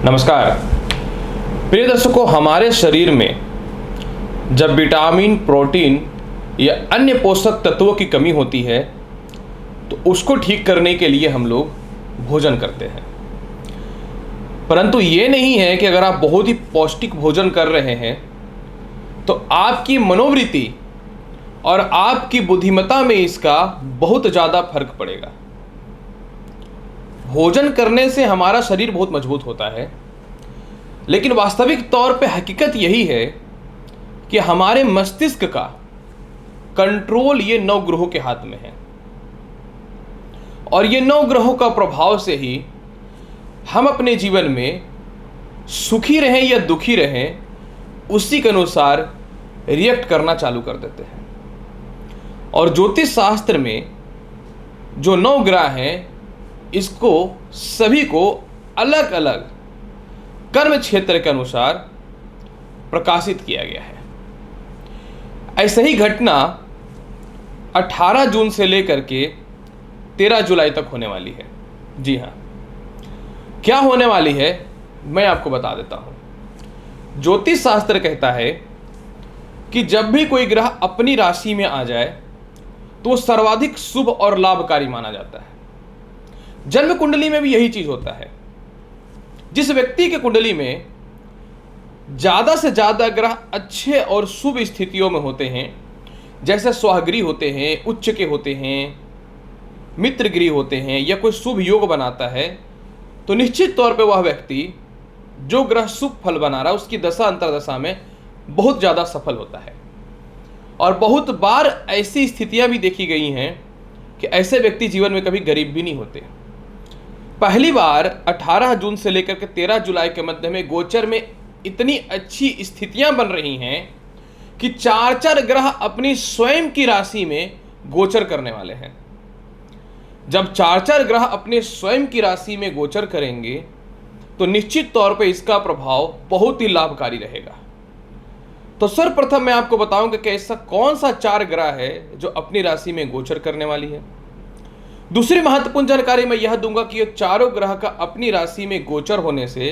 नमस्कार प्रिय दर्शकों, हमारे शरीर में जब विटामिन, प्रोटीन या अन्य पोषक तत्वों की कमी होती है तो उसको ठीक करने के लिए हम लोग भोजन करते हैं। परंतु ये नहीं है कि अगर आप बहुत ही पौष्टिक भोजन कर रहे हैं तो आपकी मनोवृत्ति और आपकी बुद्धिमत्ता में इसका बहुत ज़्यादा फर्क पड़ेगा। भोजन करने से हमारा शरीर बहुत मजबूत होता है, लेकिन वास्तविक तौर पे हकीकत यही है कि हमारे मस्तिष्क का कंट्रोल ये 9 ग्रहों के हाथ में है और ये 9 ग्रहों का प्रभाव से ही हम अपने जीवन में सुखी रहें या दुखी रहें, उसी के अनुसार रिएक्ट करना चालू कर देते हैं। और ज्योतिष शास्त्र में जो 9 ग्रह हैं, इसको सभी को अलग अलग कर्म क्षेत्र के अनुसार प्रकाशित किया गया है। ऐसे ही घटना 18 जून से लेकर के 13 जुलाई तक होने वाली है। जी हाँ, क्या होने वाली है मैं आपको बता देता हूं। ज्योतिष शास्त्र कहता है कि जब भी कोई ग्रह अपनी राशि में आ जाए तो वो सर्वाधिक शुभ और लाभकारी माना जाता है। जन्म कुंडली में भी यही चीज होता है। जिस व्यक्ति के कुंडली में ज्यादा से ज्यादा ग्रह अच्छे और शुभ स्थितियों में होते हैं, जैसे स्वगृह होते हैं, उच्च के होते हैं, मित्र गृह होते हैं, या कोई शुभ योग बनाता है, तो निश्चित तौर पे वह व्यक्ति जो ग्रह शुभ फल बना रहा है उसकी दशा अंतरदशा में बहुत ज्यादा सफल होता है। और बहुत बार ऐसी स्थितियां भी देखी गई हैं कि ऐसे व्यक्ति जीवन में कभी गरीब भी नहीं होते। पहली बार 18 जून से लेकर के 13 जुलाई के मध्य में गोचर में इतनी अच्छी स्थितियां बन रही हैं कि 4 ग्रह अपनी स्वयं की राशि में गोचर करने वाले हैं। जब 4 ग्रह अपने स्वयं की राशि में गोचर करेंगे तो निश्चित तौर पे इसका प्रभाव बहुत ही लाभकारी रहेगा। तो सर्वप्रथम मैं आपको बताऊंगा कि ऐसा कौन सा 4 ग्रह है जो अपनी राशि में गोचर करने वाली है। दूसरी महत्वपूर्ण जानकारी मैं यह दूंगा कि ये चारों ग्रह का अपनी राशि में गोचर होने से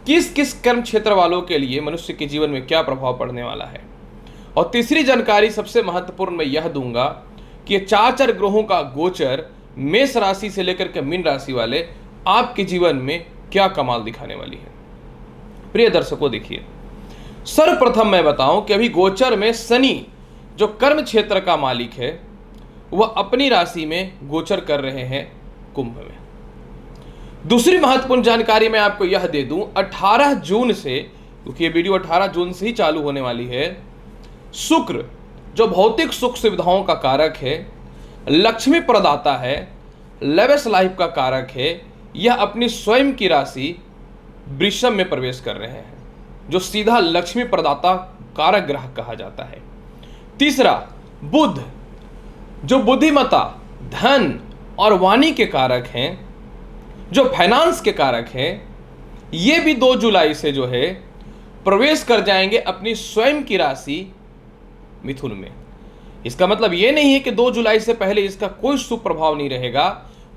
किस किस कर्म क्षेत्र वालों के लिए मनुष्य के जीवन में क्या प्रभाव पड़ने वाला है। और तीसरी जानकारी सबसे महत्वपूर्ण मैं यह दूंगा कि ये 4 ग्रहों का गोचर मेष राशि से लेकर के मीन राशि वाले आपके जीवन में क्या कमाल दिखाने वाली है। प्रिय दर्शकों, देखिए, सर्वप्रथम मैं बताऊं कि अभी गोचर में शनि जो कर्म क्षेत्र का मालिक है वह अपनी राशि में गोचर कर रहे हैं कुंभ में। दूसरी महत्वपूर्ण जानकारी मैं आपको यह दे दूं, 18 जून से, क्योंकि ये वीडियो 18 जून से ही चालू होने वाली है, शुक्र जो भौतिक सुख सुविधाओं का कारक है, लक्ष्मी प्रदाता है, लेविश लाइफ का कारक है, यह अपनी स्वयं की राशि वृषभ में प्रवेश कर रहे हैं, जो सीधा लक्ष्मी प्रदाता कारक ग्रह कहा जाता है। तीसरा, बुध जो बुद्धिमत्ता, धन और वाणी के कारक हैं, जो फाइनेंस के कारक हैं, ये भी 2 जुलाई से जो है प्रवेश कर जाएंगे अपनी स्वयं की राशि मिथुन में। इसका मतलब ये नहीं है कि 2 जुलाई से पहले इसका कोई शुभ प्रभाव नहीं रहेगा।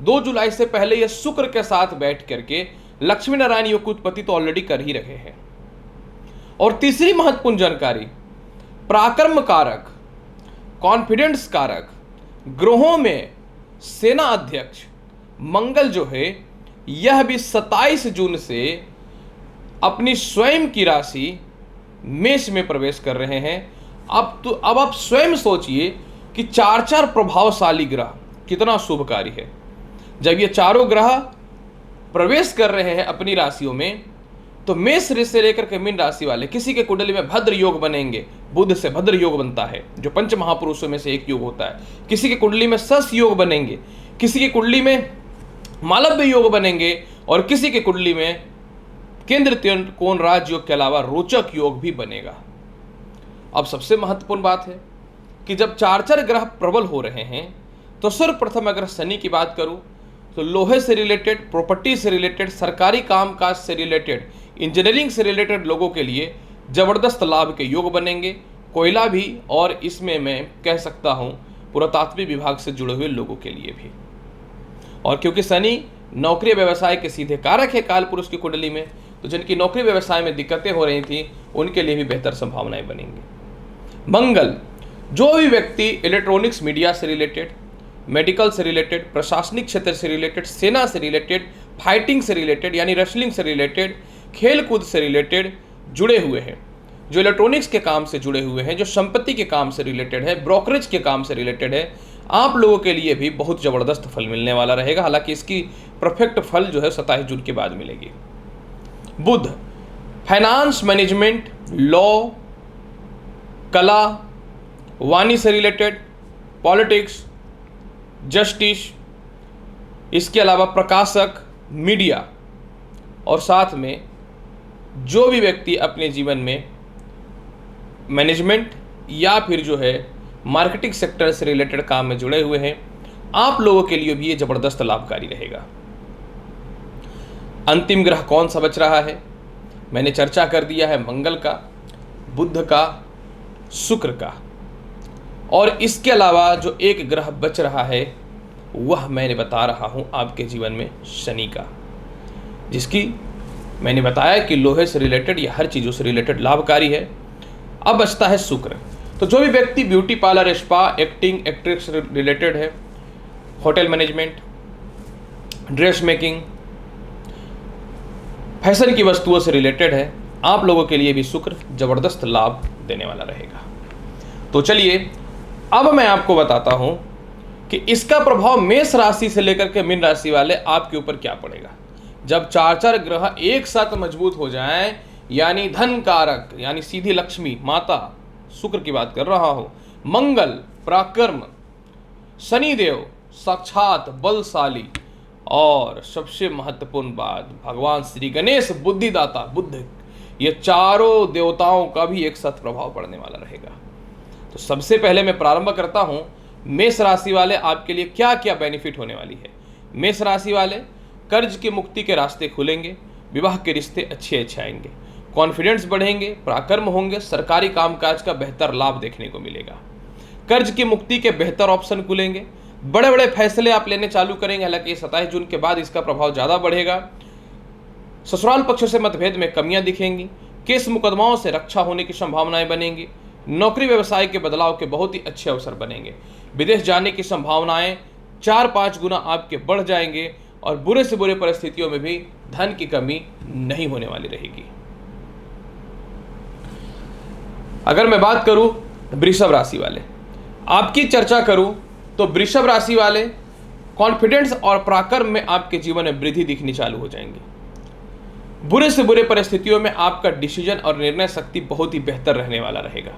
2 जुलाई से पहले यह शुक्र के साथ बैठ करके लक्ष्मी नारायण योग की उत्पत्ति तो ऑलरेडी कर ही रहे हैं। और तीसरी महत्वपूर्ण जानकारी, पराक्रम कारक, कॉन्फिडेंस कारक ग्रहों में सेना अध्यक्ष मंगल जो है, यह भी 27 जून से अपनी स्वयं की राशि मेष में प्रवेश कर रहे हैं। अब आप स्वयं सोचिए कि 4 प्रभावशाली ग्रह कितना शुभकारी है। जब ये चारों ग्रह प्रवेश कर रहे हैं अपनी राशियों में, तो मेष से लेकर के मीन राशि वाले किसी के कुंडली में भद्र योग बनेंगे। बुध से भद्र योग बनता है जो पंच महापुरुषों में से एक योग होता है। किसी के कुंडली में सस योग बनेंगे, किसी की कुंडली में मालव्य योग बनेंगे, और किसी के कुंडली में केंद्र त्रिकोण राज योग के अलावा रोचक योग भी बनेगा। अब सबसे महत्वपूर्ण बात है कि जब 4 ग्रह प्रबल हो रहे हैं तो सर्वप्रथम अगर शनि की बात करूं तो लोहे से रिलेटेड, प्रॉपर्टी से रिलेटेड, सरकारी कामकाज से रिलेटेड, इंजीनियरिंग से रिलेटेड लोगों के लिए जबरदस्त लाभ के योग बनेंगे। कोयला भी, और इसमें मैं कह सकता हूं पुरातात्विक विभाग से जुड़े हुए लोगों के लिए भी। और क्योंकि शनि नौकरी व्यवसाय के सीधे कारक है काल पुरुष की कुंडली में, तो जिनकी नौकरी व्यवसाय में दिक्कतें हो रही थी उनके लिए भी बेहतर संभावनाएं बनेंगी। मंगल, जो भी व्यक्ति इलेक्ट्रॉनिक्स मीडिया से रिलेटेड, मेडिकल से रिलेटेड, प्रशासनिक क्षेत्र से रिलेटेड, सेना से रिलेटेड, फाइटिंग से रिलेटेड यानी रेसलिंग से रिलेटेड, खेल कूद से रिलेटेड जुड़े हुए हैं, जो इलेक्ट्रॉनिक्स के काम से जुड़े हुए हैं, जो संपत्ति के काम से रिलेटेड है, ब्रोकरेज के काम से रिलेटेड है, आप लोगों के लिए भी बहुत ज़बरदस्त फल मिलने वाला रहेगा। हालांकि इसकी परफेक्ट फल जो है 27 जून के बाद मिलेगी। बुध, फाइनेंस मैनेजमेंट, लॉ, कला, वाणी से रिलेटेड, पॉलिटिक्स, जस्टिस, इसके अलावा प्रकाशक, मीडिया, और साथ में जो भी व्यक्ति अपने जीवन में मैनेजमेंट या फिर जो है मार्केटिंग सेक्टर से रिलेटेड काम में जुड़े हुए हैं, आप लोगों के लिए भी ये ज़बरदस्त लाभकारी रहेगा। अंतिम ग्रह कौन सा बच रहा है? मैंने चर्चा कर दिया है मंगल का, बुध का, शुक्र का, और इसके अलावा जो एक ग्रह बच रहा है वह मैंने बता रहा हूं आपके जीवन में शनि का, जिसकी मैंने बताया कि लोहे से रिलेटेड या हर चीज़ों से रिलेटेड लाभकारी है। अब बचता है शुक्र। तो जो भी व्यक्ति beauty parlour, spa, acting, actress से रिलेटेड है, hotel management, dress making, fashion की वस्तुओं से रिलेटेड है, आप लोगों के लिए भी शुक्र जबरदस्त लाभ देने वाला रहेगा। तो चलिए अब मैं आपको बताता हूं कि इसका प्रभाव मेष राशि से लेकर के मीन राशि वाले आपके ऊपर क्या पड़ेगा। जब 4 ग्रह एक साथ मजबूत हो जाएं, यानी धन कारक, यानी सीधी लक्ष्मी माता शुक्र की बात कर रहा हूं, मंगल पराक्रम, शनिदेव साक्षात बलशाली, और सबसे महत्वपूर्ण बात भगवान श्री गणेश बुद्धिदाता बुद्ध, ये चारों देवताओं का भी एक साथ प्रभाव पड़ने वाला रहेगा। तो सबसे पहले मैं प्रारंभ करता हूं मेष राशि वाले आपके लिए क्या क्या बेनिफिट होने वाली है। मेष राशि वाले, कर्ज की मुक्ति के रास्ते खुलेंगे, विवाह के रिश्ते अच्छे आएंगे, कॉन्फिडेंस बढ़ेंगे, पराक्रम होंगे, सरकारी कामकाज का बेहतर लाभ देखने को मिलेगा, कर्ज की मुक्ति के बेहतर ऑप्शन खुलेंगे, बड़े बड़े फैसले आप लेने चालू करेंगे। हालांकि 27 जून के बाद इसका प्रभाव ज़्यादा बढ़ेगा। ससुराल पक्ष से मतभेद में कमियां दिखेंगी, केस मुकदमाओं से रक्षा होने की संभावनाएं बनेंगी, नौकरी व्यवसाय के बदलाव के बहुत ही अच्छे अवसर बनेंगे, विदेश जाने की संभावनाएं 4-5 गुना आपके बढ़ जाएंगे, और बुरे से बुरे परिस्थितियों में भी धन की कमी नहीं होने वाली रहेगी। अगर मैं बात करूं वृषभ राशि वाले, आपकी चर्चा करूं तो वृषभ राशि वाले कॉन्फिडेंस और पराक्रम में आपके जीवन में वृद्धि दिखनी चालू हो जाएंगी। बुरे से बुरे परिस्थितियों में आपका डिसीजन और निर्णय शक्ति बहुत ही बेहतर रहने वाला रहेगा।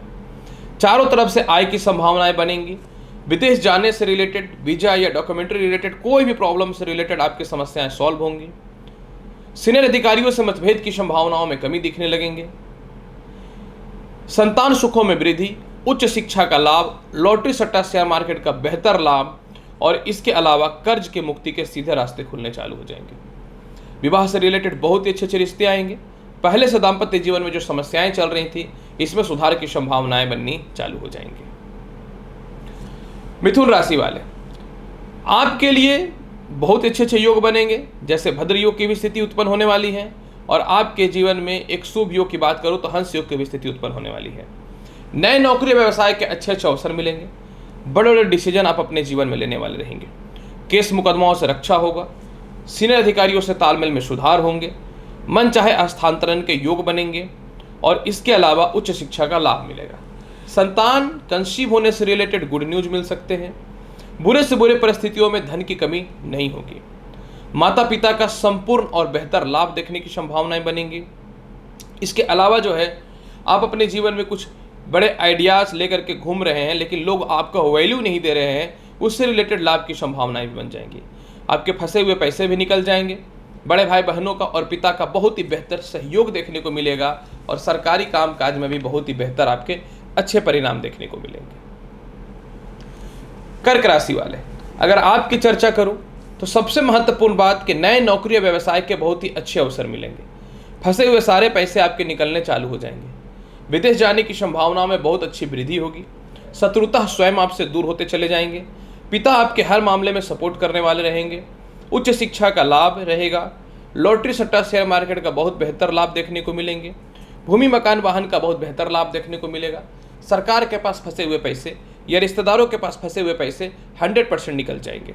चारों तरफ से आय की संभावनाएं बनेंगी, विदेश जाने से रिलेटेड, वीजा या डॉक्यूमेंट्री रिलेटेड कोई भी प्रॉब्लम से रिलेटेड आपकी समस्याएं सॉल्व होंगी, सीनियर अधिकारियों से मतभेद की संभावनाओं में कमी दिखने लगेंगे, संतान सुखों में वृद्धि, उच्च शिक्षा का लाभ, लॉटरी सट्टा शेयर मार्केट का बेहतर लाभ, और इसके अलावा कर्ज की मुक्ति के सीधे रास्ते खुलने चालू हो जाएंगे। विवाह से रिलेटेड बहुत ही अच्छे रिश्ते आएंगे। पहले से दाम्पत्य जीवन में जो समस्याएं चल रही थी इसमें सुधार की संभावनाएं बननी चालू हो जाएंगी। मिथुन राशि वाले, आपके लिए बहुत अच्छे योग बनेंगे, जैसे भद्र योग की भी स्थिति उत्पन्न होने वाली है, और आपके जीवन में एक शुभ योग की बात करूं तो हंस योग की भी स्थिति उत्पन्न होने वाली है। नए नौकरी व्यवसाय के अच्छे अवसर मिलेंगे, बड़े बड़े डिसीजन आप अपने जीवन में लेने वाले रहेंगे, केस मुकदमाओं से रक्षा होगा, सीनियर अधिकारियों से तालमेल में सुधार होंगे, मन चाहे स्थानांतरण के योग बनेंगे, और इसके अलावा उच्च शिक्षा का लाभ मिलेगा। संतान कंसीव होने से रिलेटेड गुड न्यूज मिल सकते हैं। बुरे से बुरे परिस्थितियों में धन की कमी नहीं होगी। माता पिता का संपूर्ण और बेहतर लाभ देखने की संभावनाएं बनेंगी। इसके अलावा जो है आप अपने जीवन में कुछ बड़े आइडियाज़ लेकर के घूम रहे हैं लेकिन लोग आपका वैल्यू नहीं दे रहे हैं, उससे रिलेटेड लाभ की संभावनाएं भी बन जाएंगी। आपके फंसे हुए पैसे भी निकल जाएंगे। बड़े भाई बहनों का और पिता का बहुत ही बेहतर सहयोग देखने को मिलेगा, और सरकारी कामकाज में भी बहुत ही बेहतर आपके अच्छे परिणाम देखने को मिलेंगे। कर्क राशि वाले, अगर आपकी चर्चा करूं तो सबसे महत्वपूर्ण बात कि नए नौकरी या व्यवसाय के बहुत ही अच्छे अवसर मिलेंगे। फंसे हुए सारे पैसे आपके निकलने चालू हो जाएंगे। विदेश जाने की संभावनाओं में बहुत अच्छी वृद्धि होगी। शत्रुता स्वयं आपसे दूर होते चले जाएंगे। पिता आपके हर मामले में सपोर्ट करने वाले रहेंगे। उच्च शिक्षा का लाभ रहेगा। लॉटरी सट्टा शेयर मार्केट का बहुत बेहतर लाभ देखने को मिलेंगे। भूमि मकान वाहन का बहुत बेहतर लाभ देखने को मिलेगा। सरकार के पास फंसे हुए पैसे या रिश्तेदारों के पास फंसे हुए पैसे 100% निकल जाएंगे।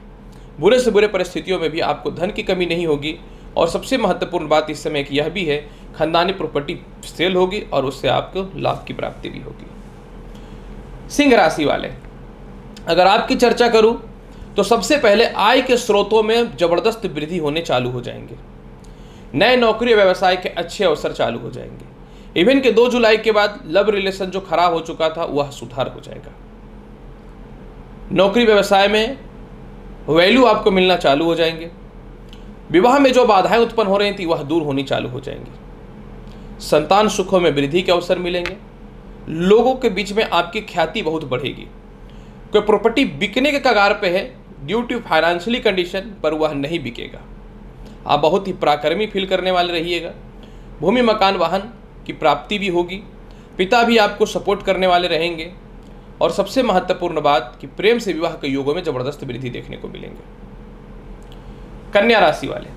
बुरे से बुरे परिस्थितियों में भी आपको धन की कमी नहीं होगी। और सबसे महत्वपूर्ण बात इस समय की यह भी है, खानदानी प्रॉपर्टी सेल होगी और उससे आपको लाभ की प्राप्ति भी होगी। सिंह राशि वाले, अगर आपकी चर्चा करूं तो सबसे पहले आय के स्रोतों में जबरदस्त वृद्धि होने चालू हो जाएंगे। नए नौकरी व्यवसाय के अच्छे अवसर चालू हो जाएंगे। इवन के 2 जुलाई के बाद लव रिलेशन जो खराब हो चुका था वह सुधार हो जाएगा। नौकरी व्यवसाय में वैल्यू आपको मिलना चालू हो जाएंगे। विवाह में जो बाधाएं उत्पन्न हो रही थी वह दूर होनी चालू हो जाएंगी। संतान सुखों में वृद्धि के अवसर मिलेंगे। लोगों के बीच में आपकी ख्याति बहुत बढ़ेगी। कोई प्रॉपर्टी बिकने के कगार पे है ड्यू टू फाइनेंशियली कंडीशन, पर वह नहीं बिकेगा। आप बहुत ही पराक्रमी फील करने वाले रहिएगा। भूमि मकान वाहन की प्राप्ति भी होगी। पिता भी आपको सपोर्ट करने वाले रहेंगे। और सबसे महत्वपूर्ण बात कि प्रेम से विवाह के योगों में जबरदस्त वृद्धि देखने को मिलेंगे। कन्या राशि वाले,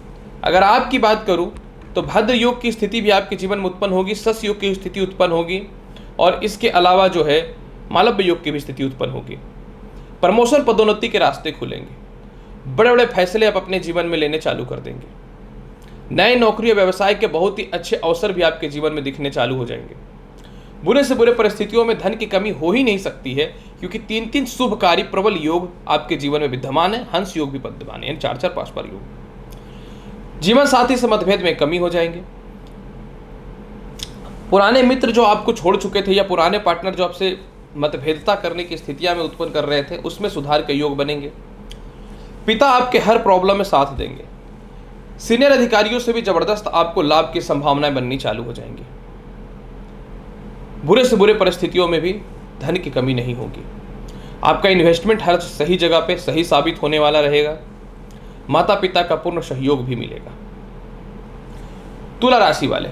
अगर आपकी बात करूं तो भद्र योग की स्थिति भी आपके जीवन में उत्पन्न होगी। सस योग की स्थिति उत्पन्न होगी और इसके अलावा जो है मालव्य योग की भी स्थिति उत्पन्न होगी। प्रमोशन पदोन्नति के रास्ते खुलेंगे। बड़े बड़े फैसले आप अपने जीवन में लेने चालू कर देंगे। नए नौकरी और व्यवसाय के बहुत ही अच्छे अवसर भी आपके जीवन में दिखने चालू हो जाएंगे। बुरे से बुरे परिस्थितियों में धन की कमी हो ही नहीं सकती है, क्योंकि 3 शुभकारी प्रबल योग आपके जीवन में विद्यमान है। हंस योग भी विद्यमान है, यानी 4 परस्पर योग। जीवन साथी से मतभेद में कमी हो जाएंगे। पुराने मित्र जो आपको छोड़ चुके थे या पुराने पार्टनर जो आपसे मतभेदता करने की स्थितियां में उत्पन्न कर रहे थे, उसमें सुधार के योग बनेंगे। पिता आपके हर प्रॉब्लम में साथ देंगे। सीनियर अधिकारियों से भी जबरदस्त आपको लाभ की संभावनाएं बननी चालू हो जाएंगी। बुरे से बुरे परिस्थितियों में भी धन की कमी नहीं होगी। आपका इन्वेस्टमेंट हर सही जगह पे सही साबित होने वाला रहेगा। माता पिता का पूर्ण सहयोग भी मिलेगा। तुला राशि वाले,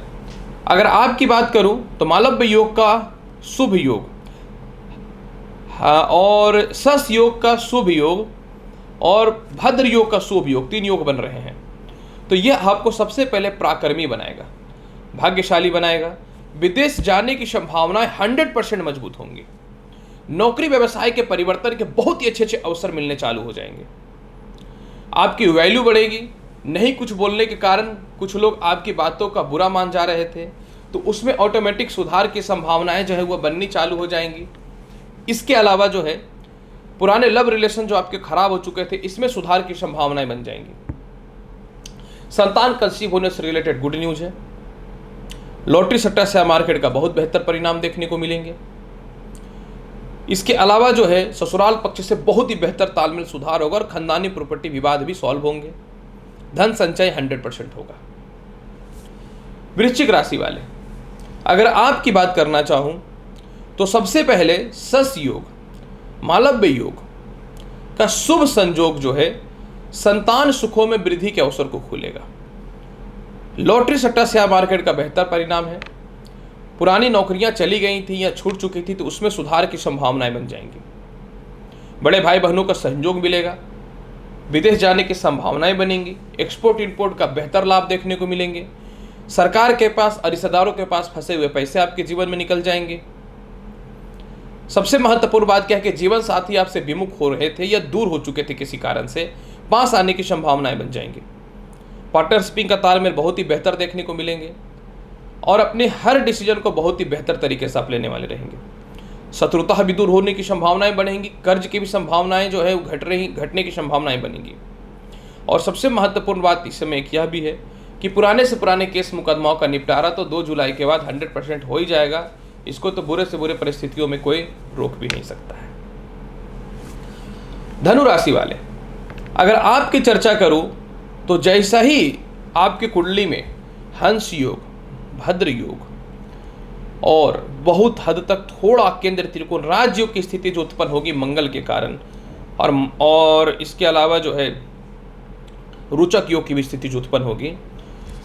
अगर आपकी बात करूं तो मालव्य योग का शुभ योग और सस योग का शुभ योग और भद्र योग का शुभ योग, 3 योग बन रहे हैं। तो यह आपको सबसे पहले पराक्रमी बनाएगा, भाग्यशाली बनाएगा। विदेश जाने की संभावनाएं 100% मजबूत होंगी। नौकरी व्यवसाय के परिवर्तन के बहुत ही अच्छे अवसर मिलने चालू हो जाएंगे। आपकी वैल्यू बढ़ेगी। नहीं कुछ बोलने के कारण कुछ लोग आपकी बातों का बुरा मान जा रहे थे, तो उसमें ऑटोमेटिक सुधार की संभावनाएं जो है वह बननी चालू हो जाएंगी। इसके अलावा जो है पुराने लव रिलेशन जो आपके खराब हो चुके थे, इसमें सुधार की संभावनाएं बन जाएंगी। संतान कंसीव होने से रिलेटेड गुड न्यूज है। लॉटरी सट्टा शेयर मार्केट का बहुत बेहतर परिणाम देखने को मिलेंगे। इसके अलावा जो है ससुराल पक्ष से बहुत ही बेहतर तालमेल सुधार होगा और खानदानी प्रॉपर्टी विवाद भी सॉल्व होंगे। धन संचय 100% होगा। वृश्चिक राशि वाले, अगर आपकी बात करना चाहूं तो सबसे पहले सस योग मालव्य योग का शुभ संयोग जो है संतान सुखों में वृद्धि के अवसर को खुलेगा। लॉटरी सट्टा शेयर मार्केट का बेहतर परिणाम है। पुरानी नौकरियां चली गई थी या छूट चुकी थी, तो उसमें सुधार की संभावनाएं बन जाएंगी। बड़े भाई बहनों का सहयोग मिलेगा। विदेश जाने की संभावनाएं बनेंगी। एक्सपोर्ट इंपोर्ट का बेहतर लाभ देखने को मिलेंगे। सरकार के पास और रिश्तेदारों के पास फंसे हुए पैसे आपके जीवन में निकल जाएंगे। सबसे महत्वपूर्ण बात क्या है कि जीवन साथी आपसे विमुख हो रहे थे या दूर हो चुके थे किसी कारण से, पास आने की संभावनाएं बन जाएंगी। पार्टनरशिपिंग का तालमेल बहुत ही बेहतर देखने को मिलेंगे और अपने हर डिसीजन को बहुत ही बेहतर तरीके से आप लेने वाले रहेंगे। शत्रुता भी दूर होने की संभावनाएं बनेंगी। कर्ज की भी संभावनाएं जो है वो घटने की संभावनाएं बनेंगी। और सबसे महत्वपूर्ण बात इस समय एक यह भी है कि पुराने से पुराने केस मुकदमाओं का निपटारा तो 2 जुलाई के बाद 100% हो ही जाएगा। इसको तो बुरे से बुरे परिस्थितियों में कोई रोक भी नहीं सकता है। धनु राशि वाले, अगर आपकी चर्चा करूं तो जैसा ही आपकी कुंडली में हंस योग, भद्र योग और बहुत हद तक थोड़ा केंद्र त्रिकोण राज योग की स्थिति जो उत्पन्न होगी मंगल के कारण, और इसके अलावा जो है रोचक योग की भी स्थिति जो उत्पन्न होगी,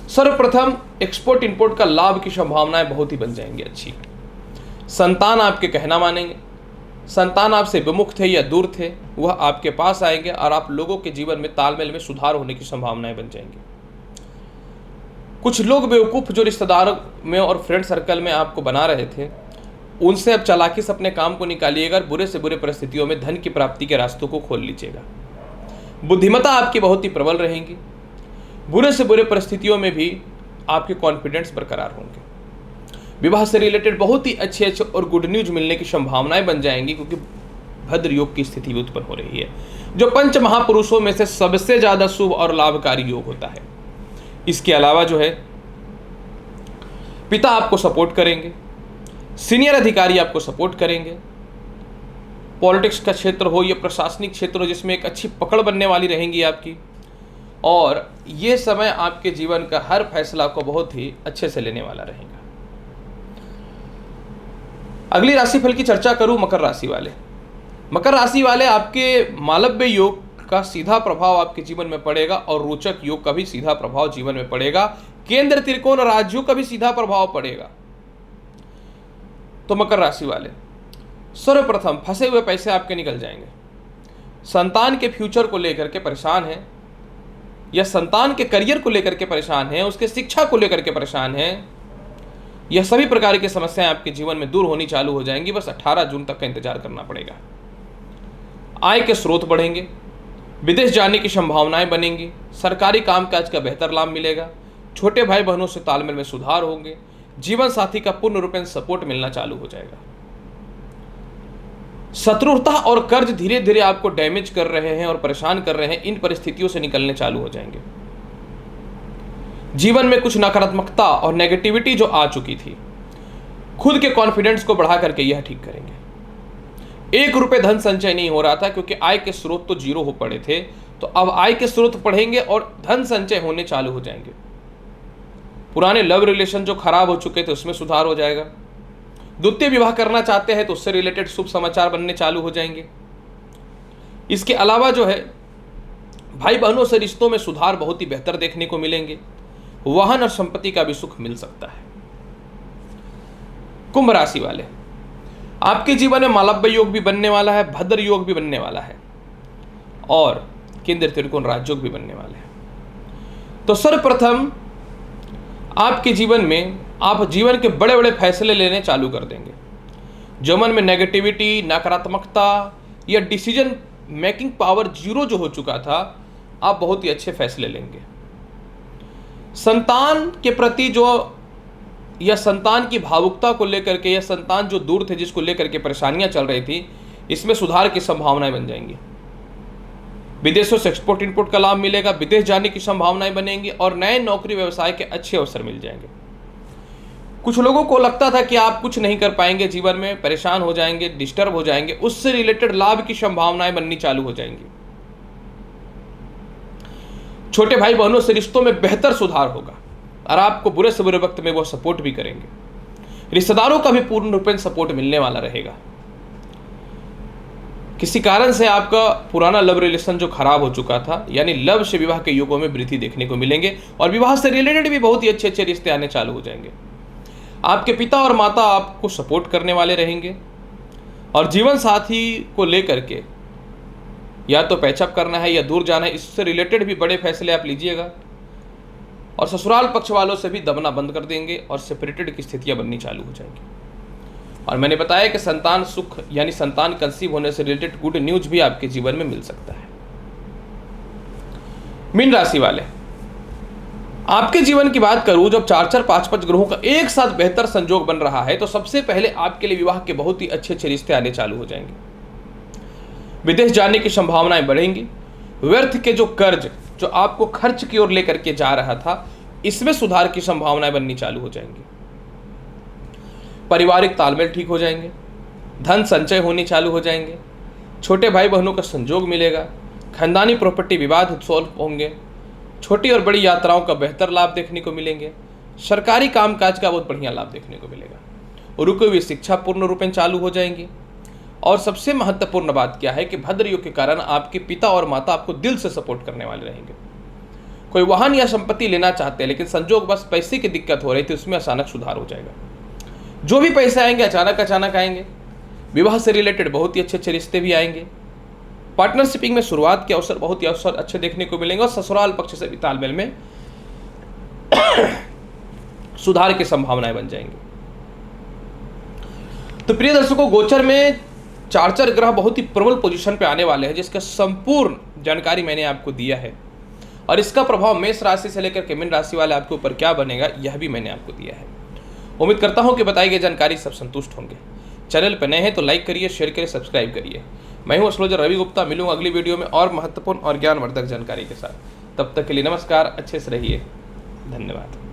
सर्वप्रथम एक्सपोर्ट इंपोर्ट का लाभ की संभावनाएं बहुत ही बन जाएंगी अच्छी। संतान आपके कहना मानेंगे। संतान आपसे विमुख थे या दूर थे, वह आपके पास आएंगे और आप लोगों के जीवन में तालमेल में सुधार होने की संभावनाएं बन जाएंगी। कुछ लोग बेवकूफ़ जो रिश्तेदारों में और फ्रेंड सर्कल में आपको बना रहे थे, उनसे अब चालाकी से अपने काम को निकालिएगा और बुरे से बुरे परिस्थितियों में धन की प्राप्ति के रास्तों को खोल लीजिएगा। बुद्धिमत्ता आपकी बहुत ही प्रबल रहेंगी। बुरे से बुरे परिस्थितियों में भी आपके कॉन्फिडेंस बरकरार होंगे। विवाह से रिलेटेड बहुत ही अच्छे अच्छे और गुड न्यूज मिलने की संभावनाएं बन जाएंगी, क्योंकि भद्र योग की स्थिति भी उत्पन्न हो रही है, जो पंच महापुरुषों में से सबसे ज़्यादा शुभ और लाभकारी योग होता है। इसके अलावा जो है, पिता आपको सपोर्ट करेंगे, सीनियर अधिकारी आपको सपोर्ट करेंगे। पॉलिटिक्स का क्षेत्र हो या प्रशासनिक क्षेत्र हो, जिसमें एक अच्छी पकड़ बनने वाली रहेंगी आपकी, और ये समय आपके जीवन का हर फैसला को बहुत ही अच्छे से लेने वाला रहेगा। अगली राशिफल की चर्चा करूं, मकर राशि वाले। मकर राशि वाले, आपके मालव्य योग का सीधा प्रभाव आपके जीवन में पड़ेगा और रोचक योग का भी सीधा प्रभाव जीवन में पड़ेगा। केंद्र त्रिकोण राज्यों का भी सीधा प्रभाव पड़ेगा। तो मकर राशि वाले, सर्वप्रथम फंसे हुए पैसे आपके निकल जाएंगे। संतान के फ्यूचर को लेकर के परेशान हैं, या संतान के करियर को लेकर के परेशान हैं, उसके शिक्षा को लेकर के परेशान हैं, यह सभी प्रकार की समस्याएं आपके जीवन में दूर होनी चालू हो जाएंगी। बस 18 जून तक का इंतजार करना पड़ेगा। आय के स्रोत बढ़ेंगे, विदेश जाने की संभावनाएं बनेंगी, सरकारी कामकाज का बेहतर लाभ मिलेगा, छोटे भाई बहनों से तालमेल में सुधार होंगे, जीवन साथी का पूर्ण रूपेण सपोर्ट मिलना चालू हो जाएगा। शत्रुता और कर्ज धीरे धीरे आपको डैमेज कर रहे हैं और परेशान कर रहे हैं, इन परिस्थितियों से निकलने चालू हो जाएंगे। जीवन में कुछ नकारात्मकता और नेगेटिविटी जो आ चुकी थी, खुद के कॉन्फिडेंस को बढ़ा करके यह ठीक करेंगे। 1 रुपये धन संचय नहीं हो रहा था, क्योंकि आय के स्रोत तो जीरो हो पड़े थे, तो अब आय के स्रोत बढ़ेंगे और धन संचय होने चालू हो जाएंगे। पुराने लव रिलेशन जो खराब हो चुके थे, उसमें सुधार हो जाएगा। द्वितीय विवाह करना चाहते हैं तो उससे रिलेटेड शुभ समाचार बनने चालू हो जाएंगे। इसके अलावा जो है, भाई बहनों से रिश्तों में सुधार बहुत ही बेहतर देखने को मिलेंगे। वाहन और संपत्ति का भी सुख मिल सकता है। कुंभ राशि वाले, आपके जीवन में मालव्य योग भी बनने वाला है, भद्र योग भी बनने वाला है, और केंद्र त्रिकोण राजयोग भी बनने वाले हैं। तो सर्वप्रथम आपके जीवन में आप जीवन के बड़े बड़े फैसले लेने चालू कर देंगे। जो मन में नेगेटिविटी, नकारात्मकता या डिसीजन मेकिंग पावर जीरो जो हो चुका था, आप बहुत ही अच्छे फैसले लेंगे। संतान के प्रति जो, या संतान की भावुकता को लेकर के, या संतान जो दूर थे जिसको लेकर के परेशानियां चल रही थी, इसमें सुधार की संभावनाएं बन जाएंगी। विदेशों से एक्सपोर्ट इंपोर्ट का लाभ मिलेगा, विदेश जाने की संभावनाएं बनेंगी और नए नौकरी व्यवसाय के अच्छे अवसर मिल जाएंगे। कुछ लोगों को लगता था कि आप कुछ नहीं कर पाएंगे जीवन में, परेशान हो जाएंगे, डिस्टर्ब हो जाएंगे, उससे रिलेटेड लाभ की संभावनाएं बननी चालू हो जाएंगी। छोटे भाई बहनों से रिश्तों में बेहतर सुधार होगा और आपको बुरे से बुरे वक्त में वो सपोर्ट भी करेंगे। रिश्तेदारों का भी पूर्ण रूपेण सपोर्ट मिलने वाला रहेगा। किसी कारण से आपका पुराना लव रिलेशन जो खराब हो चुका था, यानी लव से विवाह के युगों में वृद्धि देखने को मिलेंगे और विवाह से रिलेटेड भी बहुत ही अच्छे अच्छे रिश्ते आने चालू हो जाएंगे। आपके पिता और माता आपको सपोर्ट करने वाले रहेंगे और जीवन साथी को लेकर के या तो पैचअप करना है या दूर जाना है, इससे रिलेटेड भी बड़े फैसले आप लीजिएगा। और ससुराल पक्ष वालों से भी दबना बंद कर देंगे और सेपरेटेड की स्थितियां बननी चालू हो जाएंगी। और मैंने बताया कि संतान सुख यानी संतान कंसीव होने से रिलेटेड गुड न्यूज भी आपके जीवन में मिल सकता है। मीन राशि वाले, आपके जीवन की बात करूं, जब 4-4, 5-5 ग्रहों का एक साथ बेहतर संयोग बन रहा है, तो सबसे पहले आपके लिए विवाह के बहुत ही अच्छे अच्छे रिश्ते आने चालू हो जाएंगे। विदेश जाने की संभावनाएं बढ़ेंगी। व्यर्थ के जो कर्ज जो आपको खर्च की ओर लेकर के जा रहा था, इसमें सुधार की संभावनाएं बननी चालू हो जाएंगी। पारिवारिक तालमेल ठीक हो जाएंगे, धन संचय होने चालू हो जाएंगे, छोटे भाई बहनों का संयोग मिलेगा, खानदानी प्रॉपर्टी विवाद सॉल्व होंगे, छोटी और बड़ी यात्राओं का बेहतर लाभ देखने को मिलेंगे, सरकारी कामकाज का बहुत बढ़िया लाभ देखने को मिलेगा। रुकी हुई शिक्षा पूर्ण रूपेण चालू हो जाएंगी। और सबसे महत्वपूर्ण बात क्या है कि भद्र योग के कारण आपके पिता और माता आपको दिल से सपोर्ट करने वाले रहेंगे। कोई वाहन या संपत्ति लेना चाहते हैं लेकिन संजोग बस पैसे की दिक्कत हो रही थी, उसमें अचानक सुधार हो जाएगा। जो भी पैसे आएंगे अचानक आएंगे। विवाह से रिलेटेड बहुत ही अच्छे अच्छे रिश्ते भी आएंगे। पार्टनरशिपिंग में शुरुआत के अवसर बहुत ही अच्छे देखने को मिलेंगे और ससुराल पक्ष से भी तालमेल में सुधार की संभावनाएं बन जाएंगी। तो प्रिय दर्शकों, गोचर में 4 ग्रह बहुत ही प्रबल पोजीशन पे आने वाले हैं, जिसका संपूर्ण जानकारी मैंने आपको दिया है, और इसका प्रभाव मेष राशि से लेकर के मीन राशि वाले आपके ऊपर क्या बनेगा यह भी मैंने आपको दिया है। उम्मीद करता हूं कि बताई गई जानकारी सब संतुष्ट होंगे। चैनल पर नए हैं तो लाइक करिए, शेयर करिए, सब्सक्राइब करिए। मैं हूं एस्ट्रोलॉजर रवि गुप्ता, मिलूंगा अगली वीडियो में और महत्वपूर्ण और ज्ञानवर्धक जानकारी के साथ। तब तक के लिए नमस्कार, अच्छे से रहिए, धन्यवाद।